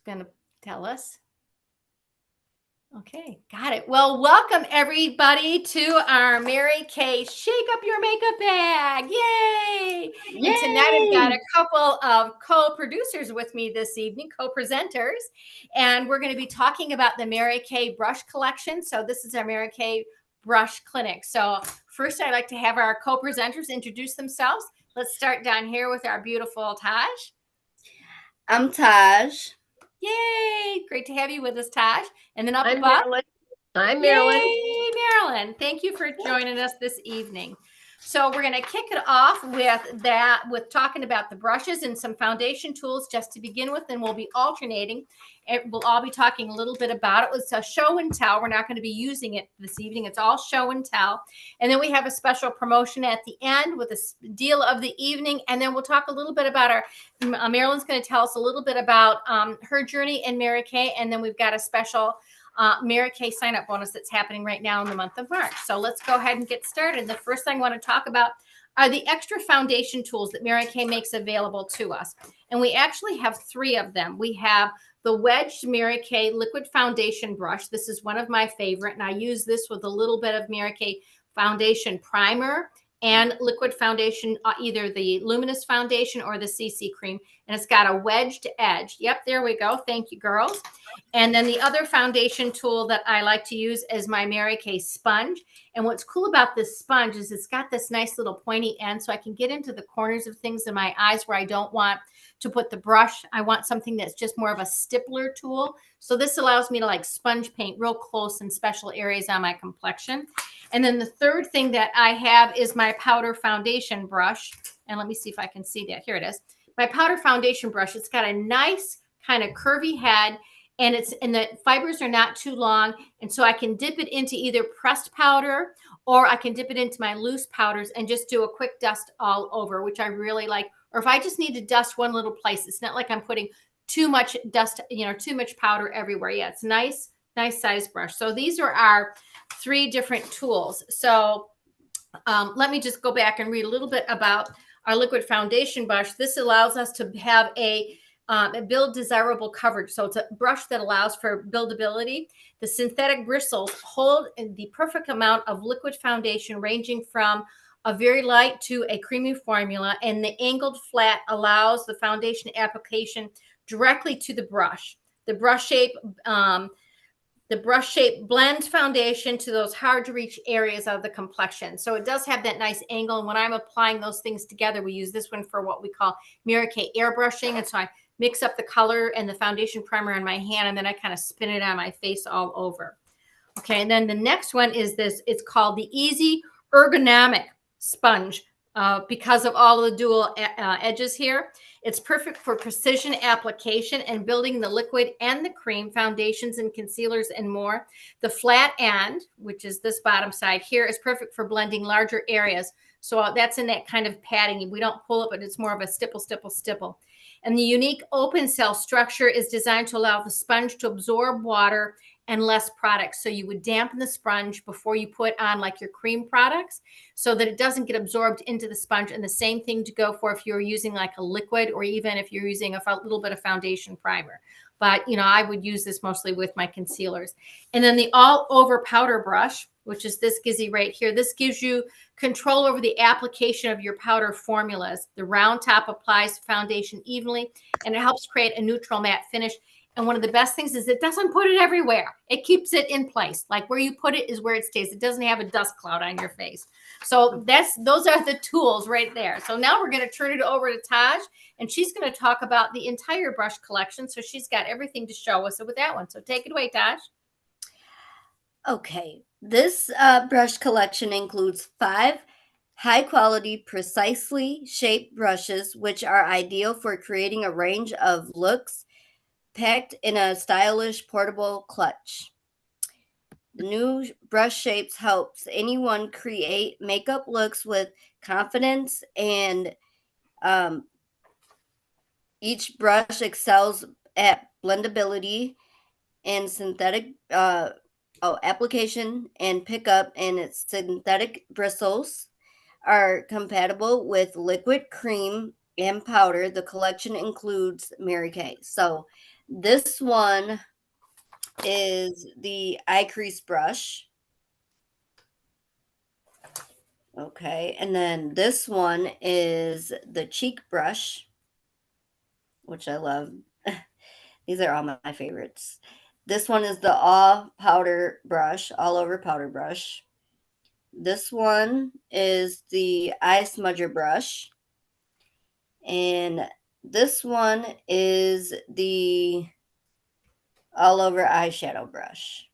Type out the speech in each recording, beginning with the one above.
It's going to tell us. Okay, got it. Well, welcome everybody to our Mary Kay Shake Up Your Makeup Bag. Yay! Yay! And tonight I've got a couple of co-producers with me this evening, co-presenters, and we're going to be talking about the Mary Kay brush collection. So this is our Mary Kay brush clinic. So first I'd like to have our co-presenters introduce themselves. Let's start down here with our beautiful Taj. I'm Taj. Yay! Great to have you with us, Taj. And then up I'm above. Marilyn. I'm Marilyn. Yay, Marilyn. Thank you for joining us this evening. So we're going to kick it off with talking about the brushes and some foundation tools just to begin with, and we'll be alternating. We'll all be talking a little bit about it. It's a show and tell. We're not going to be using it this evening. It's all show and tell. And then we have a special promotion at the end with a deal of the evening. And then we'll talk a little bit about Marilyn's going to tell us a little bit about her journey in Mary Kay. And then we've got a special Mary Kay sign up bonus that's happening right now in the month of March. So let's go ahead and get started. The first thing I want to talk about are the extra foundation tools that Mary Kay makes available to us. And we actually have 3 of them. We have the wedged Mary Kay liquid foundation brush. This is one of my favorite, and I use this with a little bit of Mary Kay foundation primer and liquid foundation, either the luminous foundation or the CC cream. And it's got a wedged edge. Yep, there we go. Thank you, girls. And then the other foundation tool that I like to use is my Mary Kay sponge. And what's cool about this sponge is it's got this nice little pointy end, so I can get into the corners of things in my eyes where I don't want to put the brush. I want something that's just more of a stippler tool. So this allows me to like sponge paint real close in special areas on my complexion. And then the third thing that I have is my powder foundation brush. And let me see if I can see that. Here it is. My powder foundation brush. It's got a nice kind of curvy head, and the fibers are not too long. And so I can dip it into either pressed powder, or I can dip it into my loose powders and just do a quick dust all over, which I really like. Or if I just need to dust one little place, it's not like I'm putting too much dust, too much powder everywhere. Yeah, it's nice size brush. So these are our 3 different tools. So let me just go back and read a little bit about our liquid foundation brush. This allows us to have a build desirable coverage. So it's a brush that allows for buildability. The synthetic bristles hold the perfect amount of liquid foundation, ranging from a very light to a creamy formula, and the angled flat allows the foundation application directly to the brush. The brush shape blends foundation to those hard to reach areas of the complexion. So it does have that nice angle. And when I'm applying those things together, we use this one for what we call Mary Kay airbrushing. And so I mix up the color and the foundation primer in my hand, and then I kind of spin it on my face all over. Okay, and then the next one is this. It's called the Easy Ergonomic Sponge because of all the dual edges here. It's perfect for precision application and building the liquid and the cream foundations and concealers and more. The flat end, which is this bottom side here, is perfect for blending larger areas. So that's in that kind of padding. We don't pull it, but it's more of a stipple, stipple, stipple. And the unique open cell structure is designed to allow the sponge to absorb water and less products. So you would dampen the sponge before you put on like your cream products so that it doesn't get absorbed into the sponge. And the same thing to go for if you're using like a liquid, or even if you're using a little bit of foundation primer. But, I would use this mostly with my concealers. And then the all over powder brush, which is this Gizzy right here. This gives you control over the application of your powder formulas. The round top applies foundation evenly, and it helps create a neutral matte finish. And one of the best things is it doesn't put it everywhere. It keeps it in place. Like where you put it is where it stays. It doesn't have a dust cloud on your face. So those are the tools right there. So now we're going to turn it over to Taj, and she's going to talk about the entire brush collection. So she's got everything to show us with that one. So take it away, Taj. Okay, this brush collection includes 5 high-quality, precisely shaped brushes, which are ideal for creating a range of looks packed in a stylish portable clutch. The new brush shapes helps anyone create makeup looks with confidence, and each brush excels at blendability and synthetic application and pickup, and its synthetic bristles are compatible with liquid, cream, and powder. The collection includes Mary Kay. So This one is the eye crease brush. Okay, and then this one is the cheek brush, which I love. These are all my favorites. This one is the all powder brush, all over powder brush. This one is the eye smudger brush. And this one is the all over eyeshadow brush.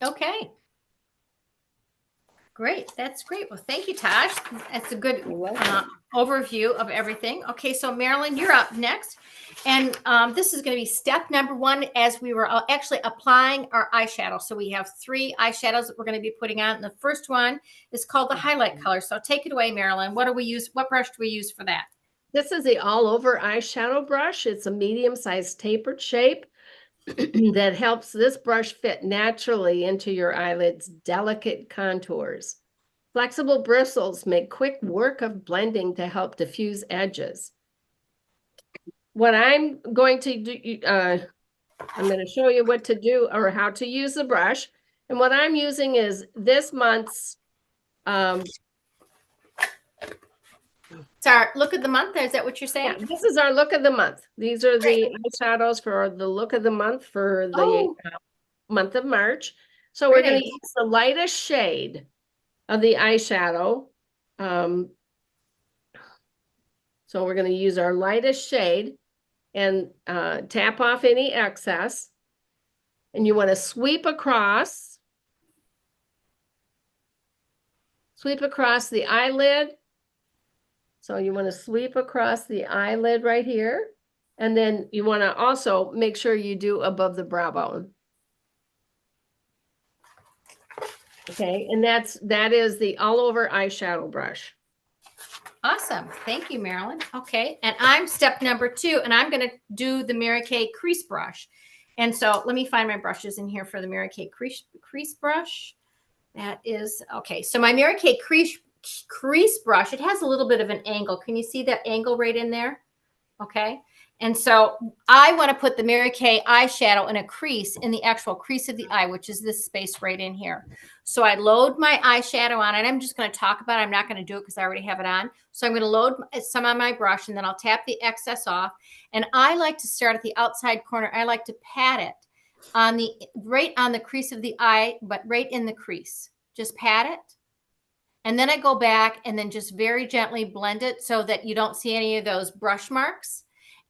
Okay. Great. That's great. Well, thank you, Taj. That's a good overview of everything. Okay, so Marilyn, you're up next. And this is going to be step number 1 as we were actually applying our eyeshadow. So we have 3 eyeshadows that we're going to be putting on. And the first one is called the highlight color. So take it away, Marilyn. What brush do we use for that? This is the all over eyeshadow brush. It's a medium-sized tapered shape that helps this brush fit naturally into your eyelid's delicate contours. Flexible bristles make quick work of blending to help diffuse edges. What I'm going to do, I'm going to show you what to do or how to use the brush. And what I'm using is this month's It's our look of the month. Is that what you're saying? Yeah, this is our look of the month. These are the eyeshadows for the look of the month for the month of March. So we're going to use the lightest shade of the eyeshadow. So we're going to use our lightest shade and tap off any excess. And you want to sweep across the eyelid. So you want to sweep across the eyelid right here. And then you want to also make sure you do above the brow bone. Okay, and that is the all over eyeshadow brush. Awesome. Thank you, Marilyn. Okay, and I'm step number 2, and I'm going to do the Mary Kay Crease Brush. And so let me find my brushes in here for the Mary Kay Crease Brush. That is, okay, so my Mary Kay Crease Brush, it has a little bit of an angle. Can you see that angle right in there? Okay. And so I want to put the Mary Kay eyeshadow in a crease in the actual crease of the eye, which is this space right in here. So I load my eyeshadow on, and I'm just going to talk about it. I'm not going to do it because I already have it on. So I'm going to load some on my brush, and then I'll tap the excess off. And I like to start at the outside corner. I like to pat it on right on the crease of the eye, but right in the crease. Just pat it. And then I go back and then just very gently blend it so that you don't see any of those brush marks.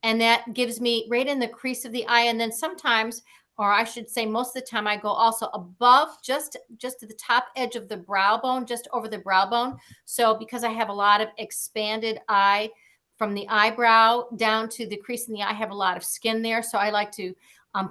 And that gives me right in the crease of the eye. And then sometimes, or I should say most of the time, I go also above, just to the top edge of the brow bone, just over the brow bone. So because I have a lot of expanded eye from the eyebrow down to the crease in the eye, I have a lot of skin there. So I like to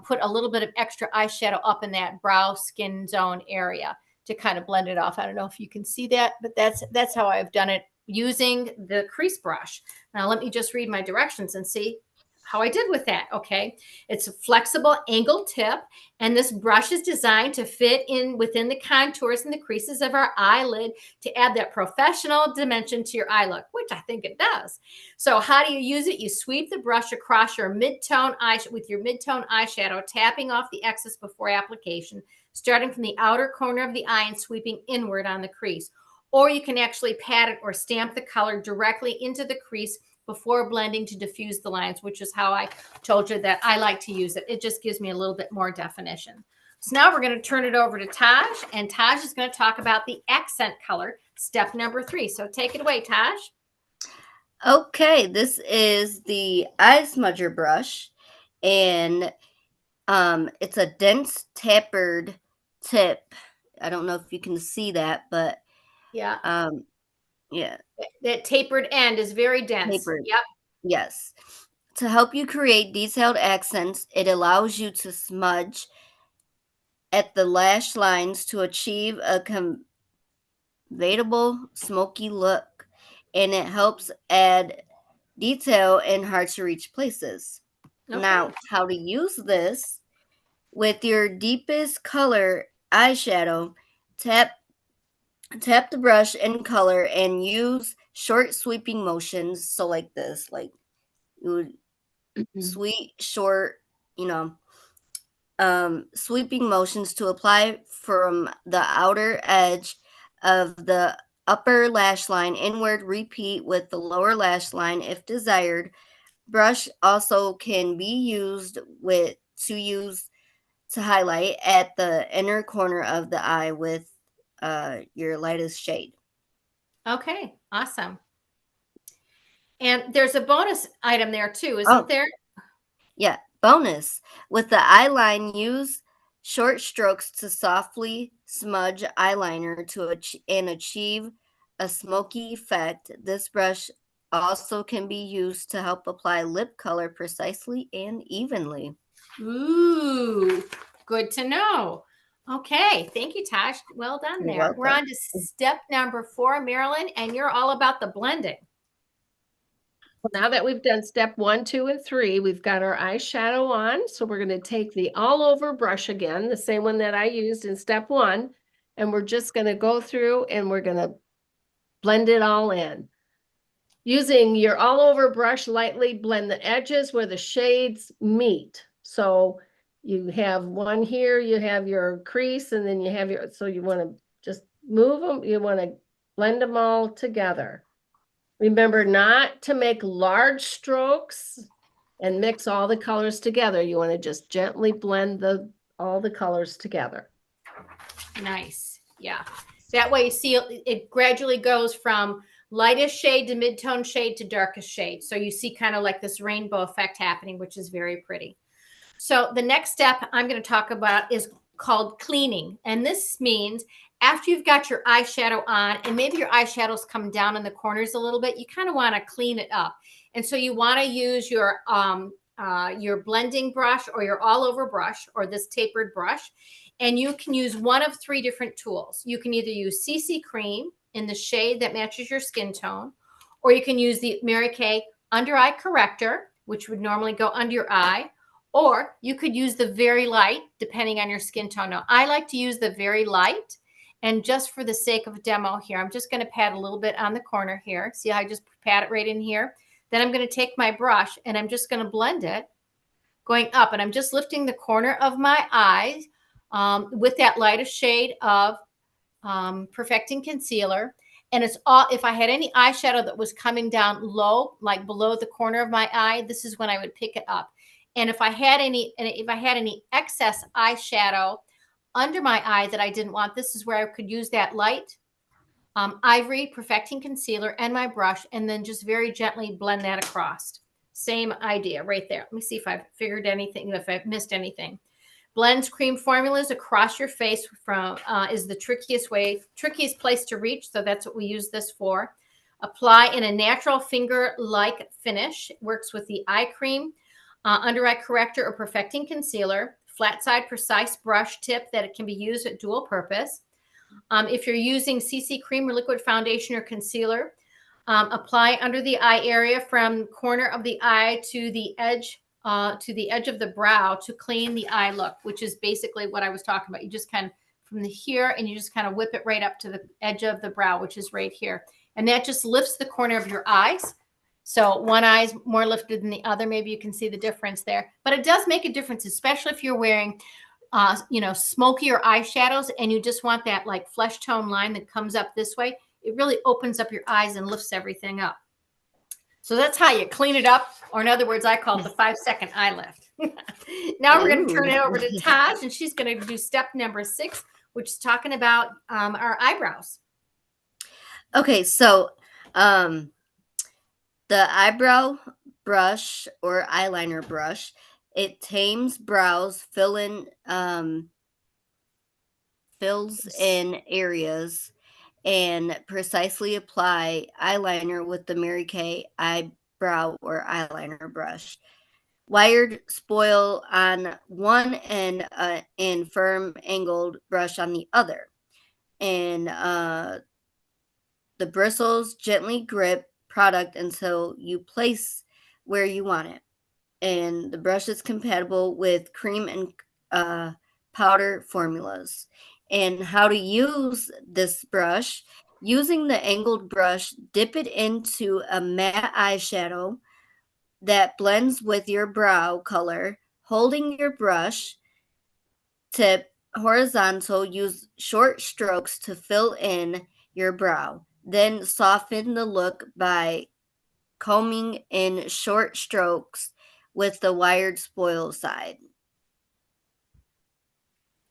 put a little bit of extra eyeshadow up in that brow skin zone area to kind of blend it off. I don't know if you can see that, but that's how I've done it using the crease brush. Now let me just read my directions and see how I did with that. Okay. It's a flexible angle tip, and this brush is designed to fit in within the contours and the creases of our eyelid to add that professional dimension to your eye look, which I think it does. So how do you use it? You sweep the brush across your mid-tone eye with your mid-tone eyeshadow, tapping off the excess before application, starting from the outer corner of the eye and sweeping inward on the crease. Or you can actually pat it or stamp the color directly into the crease before blending to diffuse the lines, which is how I told you that I like to use it. It just gives me a little bit more definition. So now we're going to turn it over to Taj, and Taj is going to talk about the accent color, step number 3. So take it away, Taj. Okay, this is the eye smudger brush, and it's a dense tapered tip. I don't know if you can see that, but yeah. Yeah. That tapered end is very dense. Tapered. Yep. Yes. To help you create detailed accents, it allows you to smudge at the lash lines to achieve a conveyable, smoky look, and it helps add detail in hard-to-reach places. Okay. Now, how to use this? With your deepest color eyeshadow, tap the brush in color and use short sweeping motions. So like this, like You would short, sweeping motions to apply from the outer edge of the upper lash line inward. Repeat with the lower lash line if desired. Brush also can be used to highlight at the inner corner of the eye with your lightest shade. Okay, awesome. And there's a bonus item there too, isn't there? Yeah, bonus. With the eyeline, use short strokes to softly smudge eyeliner and achieve a smoky effect. This brush also can be used to help apply lip color precisely and evenly. Ooh, good to know. Okay, thank you, Tosh. Well done You're there. welcome. We're on to step number 4, Marilyn, and you're all about the blending. Now that we've done step 1, 2, and 3, we've got our eyeshadow on. So we're going to take the all over brush again, the same one that I used in step 1. And we're just going to go through and we're going to blend it all in. Using your all over brush, lightly blend the edges where the shades meet. So you have one here, you have your crease, and then you have so you want to just move them. You want to blend them all together. Remember not to make large strokes and mix all the colors together. You want to just gently blend all the colors together. Nice. Yeah. That way you see it gradually goes from lightest shade to mid-tone shade to darkest shade. So you see kind of like this rainbow effect happening, which is very pretty. So the next step I'm going to talk about is called cleaning. And this means after you've got your eyeshadow on and maybe your eyeshadow's come down in the corners a little bit, you kind of want to clean it up. And so you want to use your blending brush or your all over brush or this tapered brush. And you can use one of 3 different tools. You can either use CC cream in the shade that matches your skin tone, or you can use the Mary Kay under eye corrector, which would normally go under your eye, or you could use the very light depending on your skin tone. Now, I like to use the very light, and just for the sake of demo here, I'm just going to pat a little bit on the corner here. See how I just pat it right in here? Then I'm going to take my brush and I'm just going to blend it going up, and I'm just lifting the corner of my eyes with that lightest shade of Perfecting Concealer. And it's all, if I had any eyeshadow that was coming down low, like below the corner of my eye, this is when I would pick it up. And if I had any excess eyeshadow under my eye that I didn't want, this is where I could use that light Ivory Perfecting Concealer and my brush, and then just very gently blend that across. Same idea right there. Let me see if I've figured anything, if I've missed anything. Blends cream formulas across your face from is the trickiest place to reach. So that's what we use this for. Apply in a natural finger-like finish. It works with the eye cream, under eye corrector, or perfecting concealer. Flat side precise brush tip that it can be used at dual purpose. If you're using CC cream or liquid foundation or concealer, apply under the eye area from corner of the eye to the edge of the brow to clean the eye look, which is basically what I was talking about. You just kind of from the here and you just kind of whip it right up to the edge of the brow, which is right here. And that just lifts the corner of your eyes. So one eye is more lifted than the other. Maybe you can see the difference there, but it does make a difference, especially if you're wearing smokier eyeshadows and you just want that like flesh tone line that comes up this way. It really opens up your eyes and lifts everything up. So that's how you clean it up, or in other words, I call it the 5-second eye lift. Now we're going to turn it over to Taj, and she's going to do step number 6, which is talking about our eyebrows. Okay, so the eyebrow brush or eyeliner brush, it tames brows, fills in areas, and precisely apply eyeliner with the Mary Kay eyebrow or eyeliner brush. Wired spoil on one end and firm angled brush on the other. And the bristles gently grip product until you place where you want it. And the brush is compatible with cream and powder formulas. And how to use this brush: using the angled brush, dip it into a matte eyeshadow that blends with your brow color. Holding your brush tip horizontal, use short strokes to fill in your brow. Then soften the look by combing in short strokes with the wired spoil side.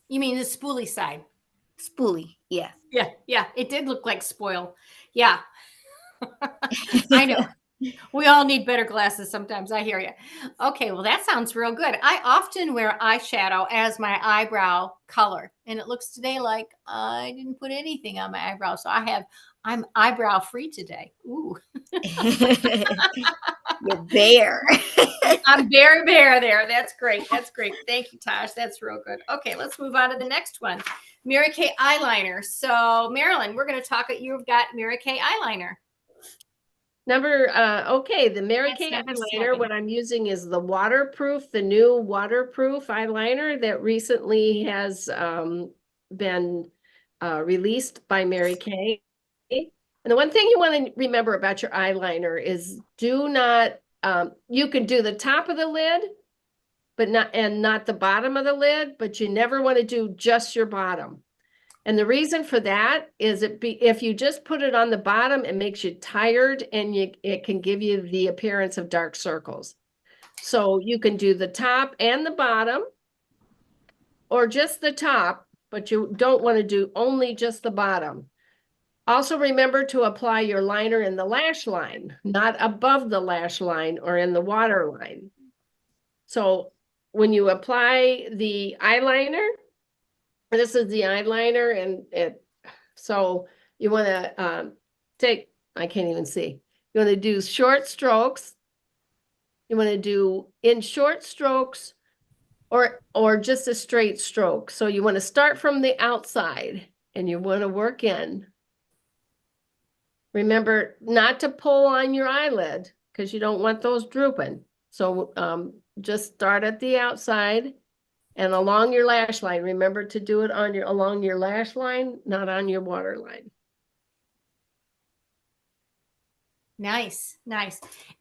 You mean the spoolie side? Spoolie, yeah. Yeah. It did look like spoil. Yeah. I know. We all need better glasses sometimes. I hear you. Okay, well, that sounds real good. I often wear eyeshadow as my eyebrow color, and it looks today like I didn't put anything on my eyebrow. So I'm eyebrow free today. Ooh. You're bare. I'm very bare there. That's great. That's great. Thank you, Tosh. That's real good. Okay, let's move on to the next one. Mary Kay eyeliner. So, Marilyn, we're going to talk. You've got Mary Kay eyeliner. Okay, the Mary That's Kay number eyeliner, 7. what I'm using is the the new waterproof eyeliner that recently has been released by Mary Kay. And the one thing you want to remember about your eyeliner is do not, you can do the top of the lid, but not the bottom of the lid, but you never want to do just your bottom. And the reason for that is if you just put it on the bottom, it makes you tired and it can give you the appearance of dark circles. So you can do the top and the bottom or just the top, but you don't want to do only just the bottom. Also remember to apply your liner in the lash line, not above the lash line or in the water line. So when you apply the eyeliner, this is the eyeliner, and so you want to I can't even see. You want to do short strokes. You want to do in short strokes or just a straight stroke. So you want to start from the outside and you want to work in. Remember not to pull on your eyelid because you don't want those drooping. So just start at the outside. And along your lash line, remember to do it along your lash line, not on your water line. Nice.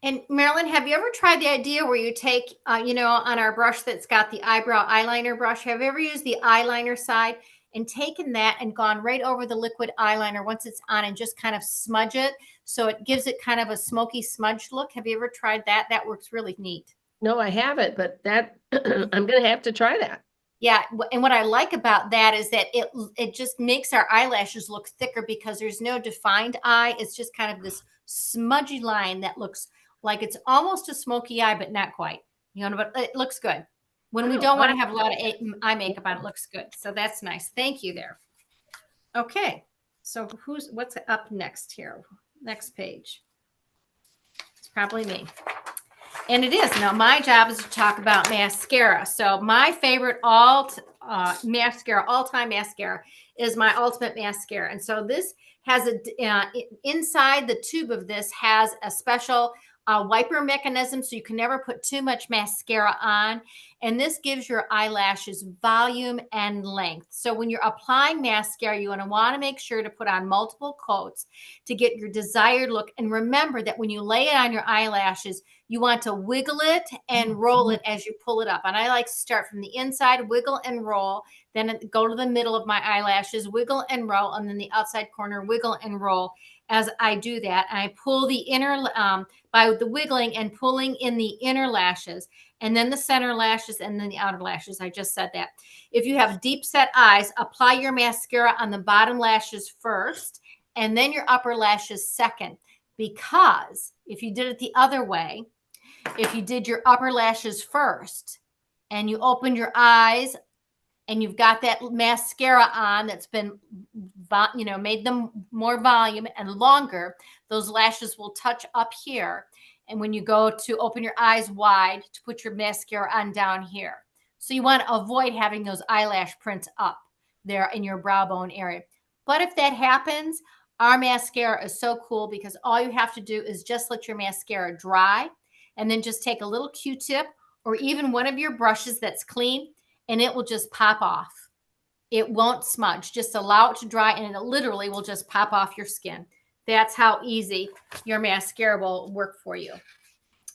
And Marilyn, have you ever tried the idea where you take, on our brush that's got the eyebrow eyeliner brush, have you ever used the eyeliner side and taken that and gone right over the liquid eyeliner once it's on and just kind of smudge it so it gives it kind of a smoky smudge look? Have you ever tried that? That works really neat. No, I haven't, but that I'm going to have to try that. Yeah, and what I like about that is that it just makes our eyelashes look thicker because there's no defined eye. It's just kind of this smudgy line that looks like it's almost a smoky eye, but not quite. But it looks good. When we don't want to have a lot of eye makeup on, it looks good. So that's nice. Thank you there. Okay, so what's up next here? Next page. It's probably me. And it is. Now, my job is to talk about mascara. So my favorite mascara, all-time mascara, is my Ultimate Mascara. And so this has inside the tube of this has a special wiper mechanism, so you can never put too much mascara on. And this gives your eyelashes volume and length. So when you're applying mascara, you want to make sure to put on multiple coats to get your desired look. And remember that when you lay it on your eyelashes, you want to wiggle it and roll it as you pull it up. And I like to start from the inside, wiggle and roll, then go to the middle of my eyelashes, wiggle and roll, and then the outside corner, wiggle and roll. As I do that, I pull the inner, by the wiggling and pulling in the inner lashes, and then the center lashes, and then the outer lashes. I just said that. If you have deep set eyes, apply your mascara on the bottom lashes first, and then your upper lashes second. Because if you did it the other way, if you did your upper lashes first, and you opened your eyes, and you've got that mascara on that's been, made them more volume and longer, those lashes will touch up here. And when you go to open your eyes wide to put your mascara on down here. So you want to avoid having those eyelash prints up there in your brow bone area. But if that happens, our mascara is so cool because all you have to do is just let your mascara dry and then just take a little Q-tip or even one of your brushes that's clean, and it will just pop off. It won't smudge. Just allow it to dry, and it literally will just pop off your skin. That's how easy your mascara will work for you.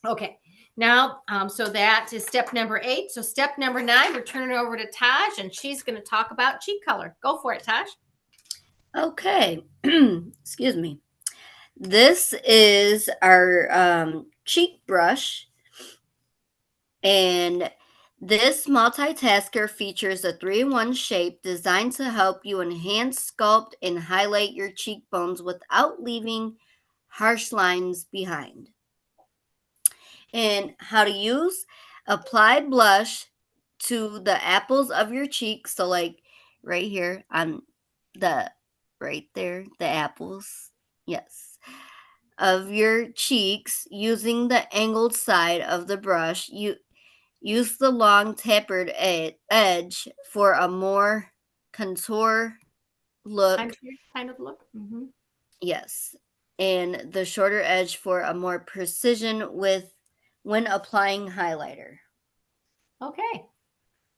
Okay. Now, so that is step number 8. So step number 9, we're turning it over to Taj, and she's going to talk about cheek color. Go for it, Taj. Okay. Excuse me. This is our cheek brush, and this multitasker features a 3-in-1 shape designed to help you enhance, sculpt, and highlight your cheekbones without leaving harsh lines behind. And how to use: apply blush to the apples of your cheeks. So like right here on right there, the apples. Yes. Of your cheeks using the angled side of the brush. You use the long tapered edge for a more contour look. Kind of look. Mm-hmm. Yes. And the shorter edge for a more precision with when applying highlighter. Okay.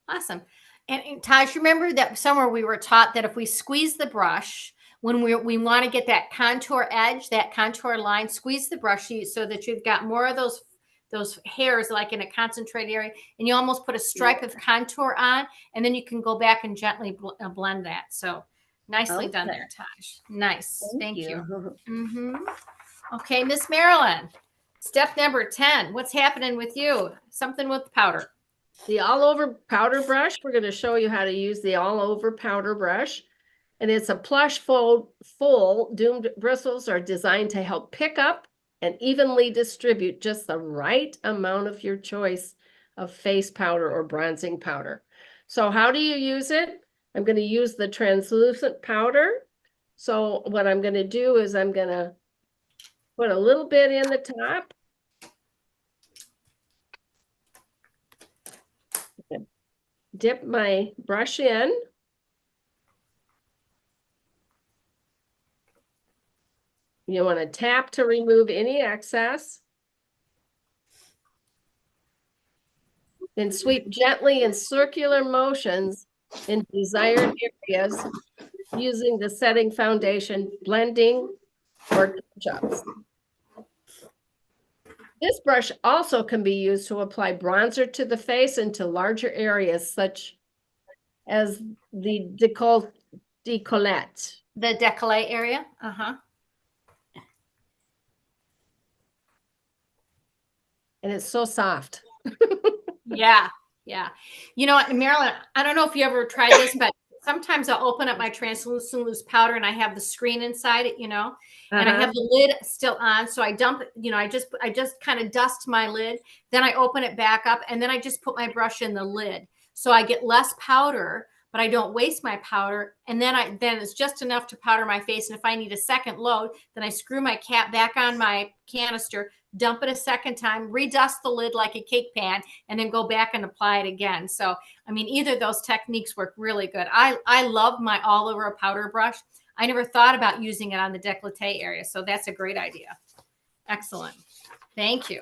Awesome. And Taj, remember that somewhere we were taught that if we squeeze the brush, when we want to get that contour edge, that contour line, squeeze the brush so that you've got more of those hairs like in a concentrated area, and you almost put a stripe of contour on, and then you can go back and gently blend that. So nicely done there, Taj. Nice. Thank you. Mm-hmm. Okay, Miss Marilyn, step number 10. What's happening with you? Something with powder. The all-over powder brush, we're going to show you how to use the all-over powder brush. And it's a plush full doomed bristles are designed to help pick up and evenly distribute just the right amount of your choice of face powder or bronzing powder. So how do you use it? I'm going to use the translucent powder. So what I'm going to do is I'm going to put a little bit in the top. Dip my brush in. You want to tap to remove any excess. Then sweep gently in circular motions in desired areas using the setting foundation, blending, or touch-ups. This brush also can be used to apply bronzer to the face and to larger areas such as the décolleté. The décolleté area? Uh-huh. And it's so soft. Yeah. You know what, Marilyn, I don't know if you ever tried this, but sometimes I'll open up my translucent loose powder and I have the screen inside it, and I have the lid still on. So I dump it, I just kind of dust my lid. Then I open it back up and then I just put my brush in the lid. So I get less powder, but I don't waste my powder. And then it's just enough to powder my face. And if I need a second load, then I screw my cap back on my canister, dump it a second time, redust the lid like a cake pan, and then go back and apply it again. So, I mean, either of those techniques work really good. I love my all over powder brush. I never thought about using it on the décolleté area. So that's a great idea. Excellent. Thank you.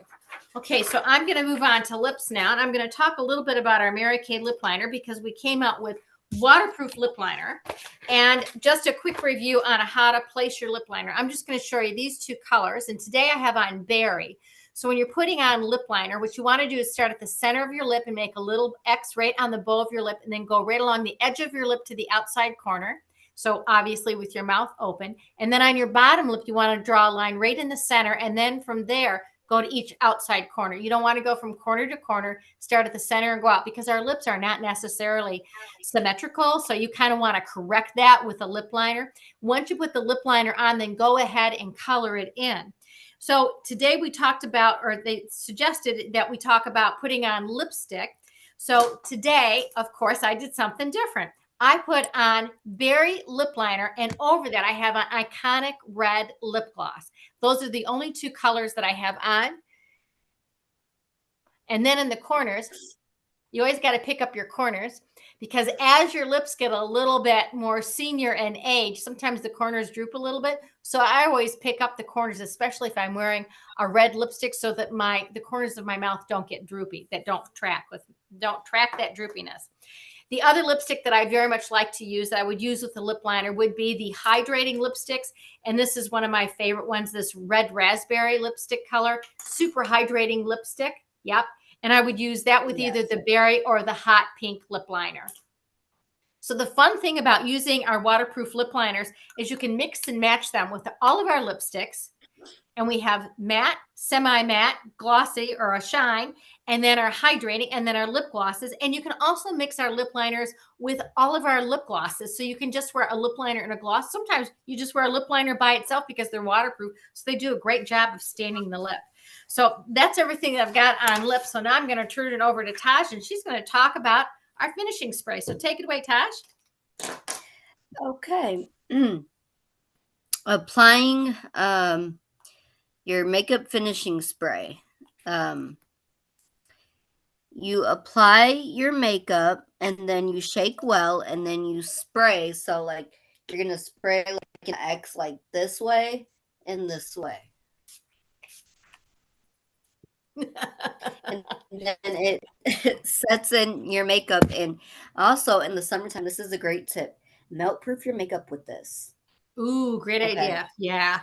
Okay, so I'm going to move on to lips now. And I'm going to talk a little bit about our Mary Kay lip liner because we came out with waterproof lip liner. And just a quick review on how to place your lip liner. I'm just going to show you these two colors. And today I have on berry. So when you're putting on lip liner, what you want to do is start at the center of your lip and make a little X right on the bow of your lip and then go right along the edge of your lip to the outside corner. So obviously with your mouth open. And then on your bottom lip, you want to draw a line right in the center. And then from there, go to each outside corner. You don't want to go from corner to corner, start at the center and go out because our lips are not necessarily symmetrical. So you kind of want to correct that with a lip liner. Once you put the lip liner on, then go ahead and color it in. So today we talked about, or they suggested that we talk about putting on lipstick. So today, of course, I did something different. I put on berry lip liner, and over that I have an iconic red lip gloss. Those are the only two colors that I have on. And then in the corners, you always got to pick up your corners because as your lips get a little bit more senior in age, sometimes the corners droop a little bit. So I always pick up the corners, especially if I'm wearing a red lipstick, so that the corners of my mouth don't get droopy, that don't track that droopiness. The other lipstick that I very much like to use, that I would use with the lip liner, would be the hydrating lipsticks. And this is one of my favorite ones, this red raspberry lipstick color, super hydrating lipstick. Yep. And I would use that with either the berry or the hot pink lip liner. So the fun thing about using our waterproof lip liners is you can mix and match them with all of our lipsticks. And we have matte, semi-matte, glossy, or a shine, and then our hydrating, and then our lip glosses. And you can also mix our lip liners with all of our lip glosses. So you can just wear a lip liner and a gloss. Sometimes you just wear a lip liner by itself because they're waterproof. So they do a great job of staining the lip. So that's everything that I've got on lips. So now I'm going to turn it over to Taj, and she's going to talk about our finishing spray. So take it away, Taj. Okay. Applying your makeup finishing spray. You apply your makeup and then you shake well and then you spray. So like you're going to spray like an X like this way and this way. And then it sets in your makeup. And also in the summertime, this is a great tip. Melt proof your makeup with this. Ooh, great idea. Yeah.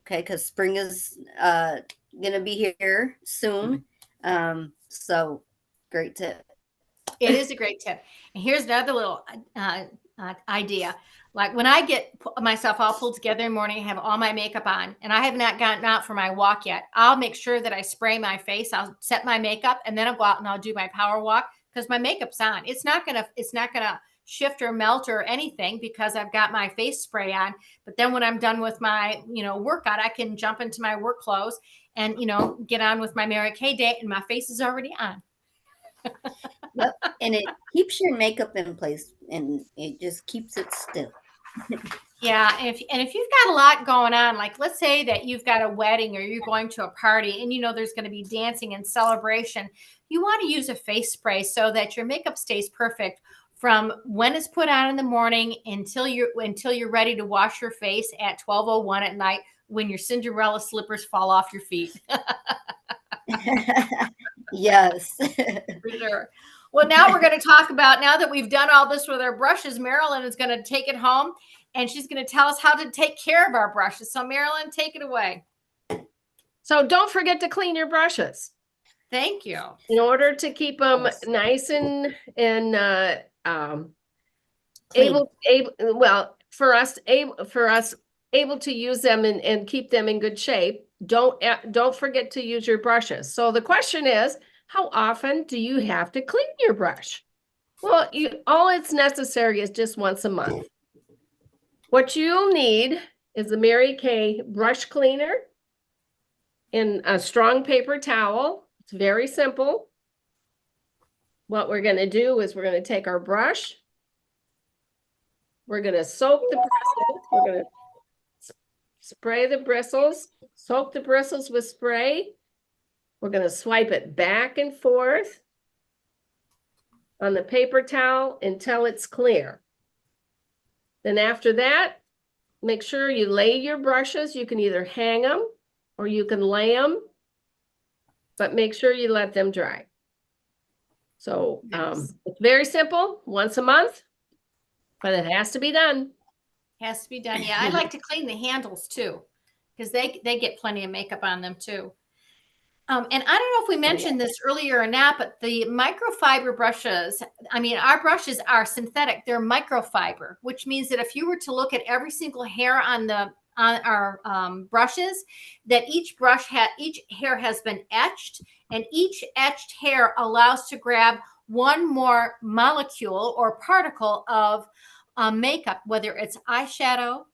Okay, because spring is gonna be here soon. So great tip. It is a great tip. And here's another little idea. Like when I get myself all pulled together in the morning, I have all my makeup on, and I have not gotten out for my walk yet. I'll make sure that I spray my face. I'll set my makeup, and then I'll go out and I'll do my power walk because my makeup's on. It's not gonna shift or melt or anything because I've got my face spray on. But then when I'm done with my, workout, I can jump into my work clothes and, get on with my Mary Kay day, and my face is already on. Yep. And it keeps your makeup in place and it just keeps it still. Yeah. And if you've got a lot going on, like let's say that you've got a wedding or you're going to a party and there's going to be dancing and celebration, you want to use a face spray so that your makeup stays perfect from when it's put on in the morning until you're ready to wash your face at 12:01 at night when your Cinderella slippers fall off your feet. Yes. For sure. Well, now we're going to talk about, now that we've done all this with our brushes, Marilyn is going to take it home and she's going to tell us how to take care of our brushes. So Marilyn, take it away. So don't forget to clean your brushes. Thank you. In order to keep them nice and able to use them and keep them in good shape, don't forget to use your brushes. So the question is, how often do you have to clean your brush? Well, all it's necessary is just once a month. What you'll need is a Mary Kay brush cleaner and a strong paper towel. It's very simple. What we're going to do is we're going to take our brush. We're going to soak the bristles. We're going to spray the bristles, soak the bristles with spray. We're going to swipe it back and forth on the paper towel until it's clear. Then after that, make sure you lay your brushes. You can either hang them or you can lay them, but make sure you let them dry. So it's very simple, once a month, but it has to be done. Has to be done. Yeah, I like to clean the handles too, because they get plenty of makeup on them too. And I don't know if we mentioned this earlier or not, but the microfiber brushes, our brushes are synthetic. They're microfiber, which means that if you were to look at every single hair on our brushes, that each hair has been etched, and each etched hair allows to grab one more molecule or particle of makeup, whether it's eyeshadow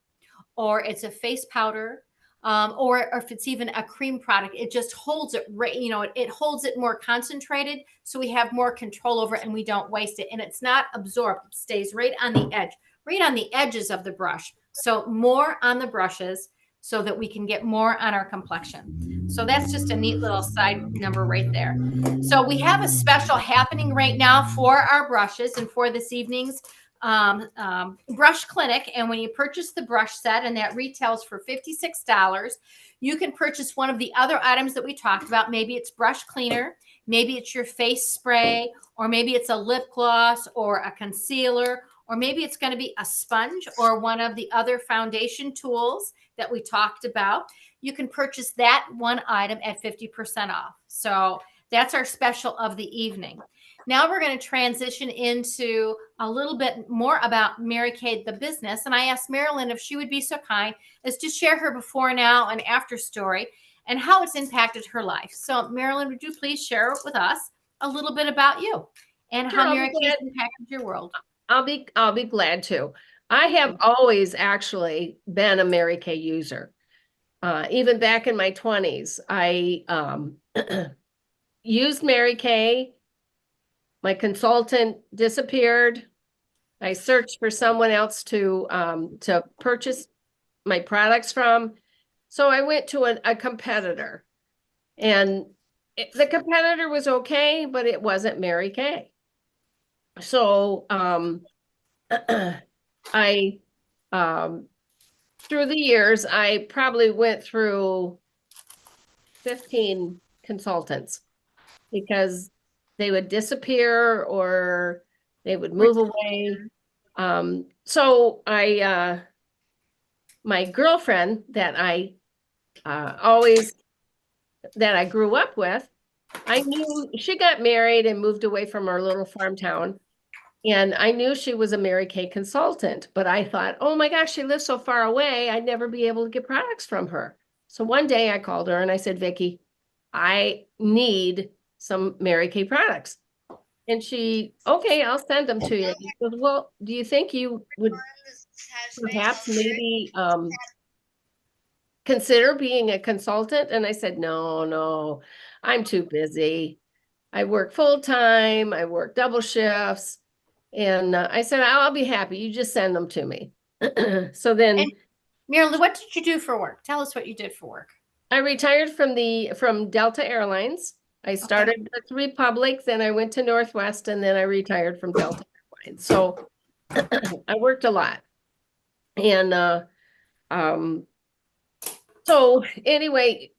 or it's a face powder. Or if it's even a cream product, it just holds it, it holds it more concentrated. So we have more control over it and we don't waste it. And it's not absorbed. It stays right on the edge, right on the edges of the brush. So more on the brushes so that we can get more on our complexion. So that's just a neat little side number right there. So we have a special happening right now for our brushes and for this evening's brush clinic. And when you purchase the brush set, and that retails for $56, you can purchase one of the other items that we talked about. Maybe it's brush cleaner, maybe it's your face spray, or maybe it's a lip gloss or a concealer, or maybe it's going to be a sponge or one of the other foundation tools that we talked about. you can purchase that one item at 50% off. So that's our special of the evening. Now we're going to transition into a little bit more about Mary Kay, the business. And I asked Marilyn if she would be so kind as to share her before, now, and after story and how it's impacted her life. So Marilyn, would you please share with us a little bit about you and how Mary Kay has impacted your world? I'll be glad to. I have always actually been a Mary Kay user. Even back in my 20s, I used Mary Kay. My consultant disappeared. I searched for someone else to purchase my products from. So I went to a competitor, and the competitor was okay, but it wasn't Mary Kay. So I through the years, I probably went through 15 consultants because they would disappear or they would move away. So my girlfriend that I grew up with, I knew she got married and moved away from our little farm town. And I knew she was a Mary Kay consultant, but I thought, oh my gosh, she lives so far away, I'd never be able to get products from her. So one day I called her and I said, Vicki, I need some Mary Kay products. And she, okay, I'll send them to you. She goes, well, do you think you would perhaps maybe consider being a consultant? And I said, no, I'm too busy. I work full time. I work double shifts. And I said, I'll be happy. You just send them to me. So then, and Marilyn, what did you do for work? Tell us what you did for work. I retired from Delta Airlines. I started with Republic, then I went to Northwest, and then I retired from Delta Airlines. So I worked a lot. And so anyway,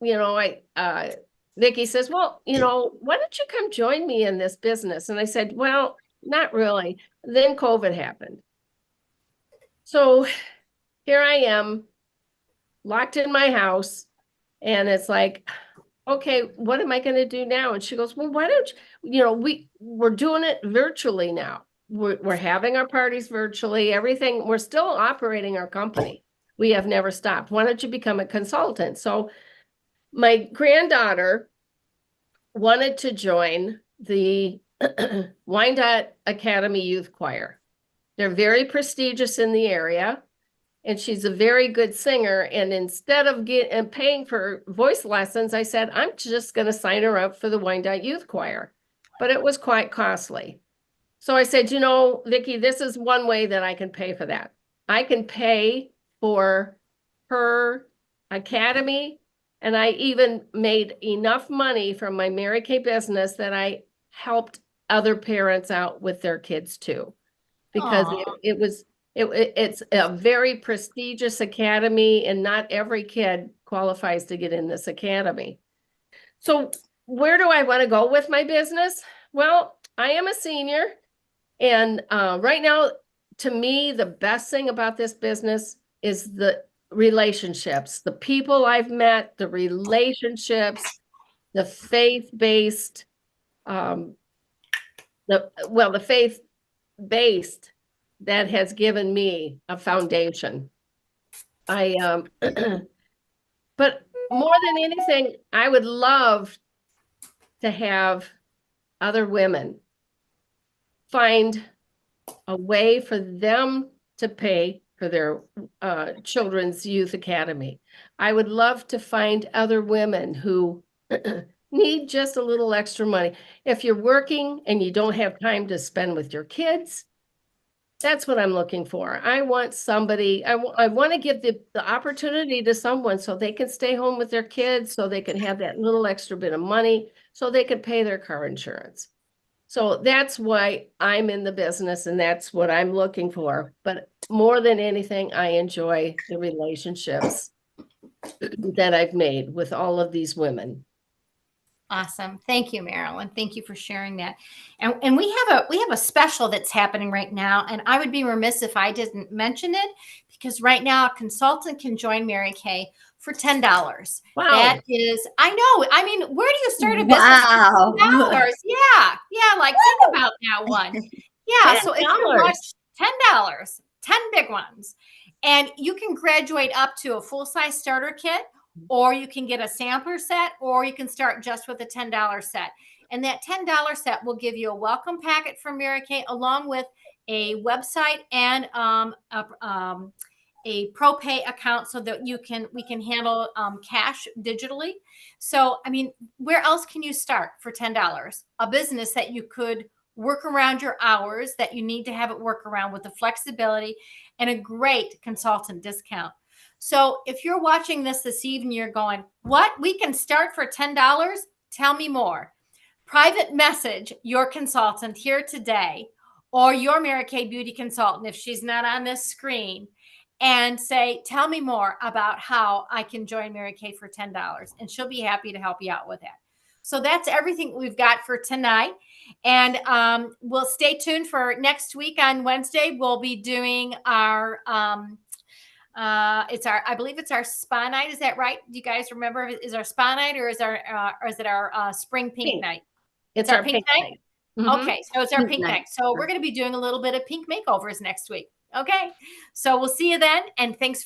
Vicki says, well, why don't you come join me in this business? And I said, well, not really. Then COVID happened. So here I am, locked in my house, and it's like, okay, what am I going to do now? And she goes, well, why don't we're doing it virtually now. We're having our parties virtually, everything. We're still operating our company. We have never stopped. Why don't you become a consultant? So my granddaughter wanted to join the Wyandotte Academy Youth Choir. They're very prestigious in the area, and she's a very good singer. And instead of paying for voice lessons, I said, I'm just going to sign her up for the Wyandotte Youth Choir. But it was quite costly. So I said, Vicki, this is one way that I can pay for that. I can pay for her academy, and I even made enough money from my Mary Kay business that I helped other parents out with their kids too, because it's a very prestigious academy, and not every kid qualifies to get in this academy. So where do I want to go with my business? Well, I am a senior, and right now, to me, the best thing about this business is the relationships, the people I've met, the relationships, the faith-based, the faith-based that has given me a foundation. But more than anything, I would love to have other women find a way for them to pay for their children's youth academy. I would love to find other women who need just a little extra money. If you're working and you don't have time to spend with your kids, that's what I'm looking for. I want somebody, I want to give the opportunity to someone so they can stay home with their kids, so they can have that little extra bit of money, so they can pay their car insurance. So that's why I'm in the business, and that's what I'm looking for. But more than anything, I enjoy the relationships that I've made with all of these women. Awesome. Thank you, Marilyn. Thank you for sharing that. And we have a special that's happening right now, and I would be remiss if I didn't mention it, because right now a consultant can join Mary Kay for $10. Wow. That is, I know. I mean, where do you start a business Wow. for $10? Yeah. Like think about that one. Yeah. So if you watch $10, 10 big ones, and you can graduate up to a full-size starter kit, or you can get a sampler set, or you can start just with a $10 set. And that $10 set will give you a welcome packet from Mary Kay, along with a website and a ProPay account, so that we can handle cash digitally. So, I mean, where else can you start for $10? A business that you could work around your hours, that you need to have it work around, with the flexibility and a great consultant discount. So if you're watching this evening, you're going, what? We can start for $10? Tell me more. Private message your consultant here today, or your Mary Kay beauty consultant if she's not on this screen, and say, tell me more about how I can join Mary Kay for $10, and she'll be happy to help you out with that. So that's everything we've got for tonight. And we'll stay tuned for next week on Wednesday. We'll be doing our I believe it's our spa night. Is that right? Do you guys remember? Is our spa night, or is it our spring pink night? It's our pink night. Mm-hmm. Okay, so it's our Pink pink night. night. So we're going to be doing a little bit of pink makeovers next week. Okay, so we'll see you then, and thanks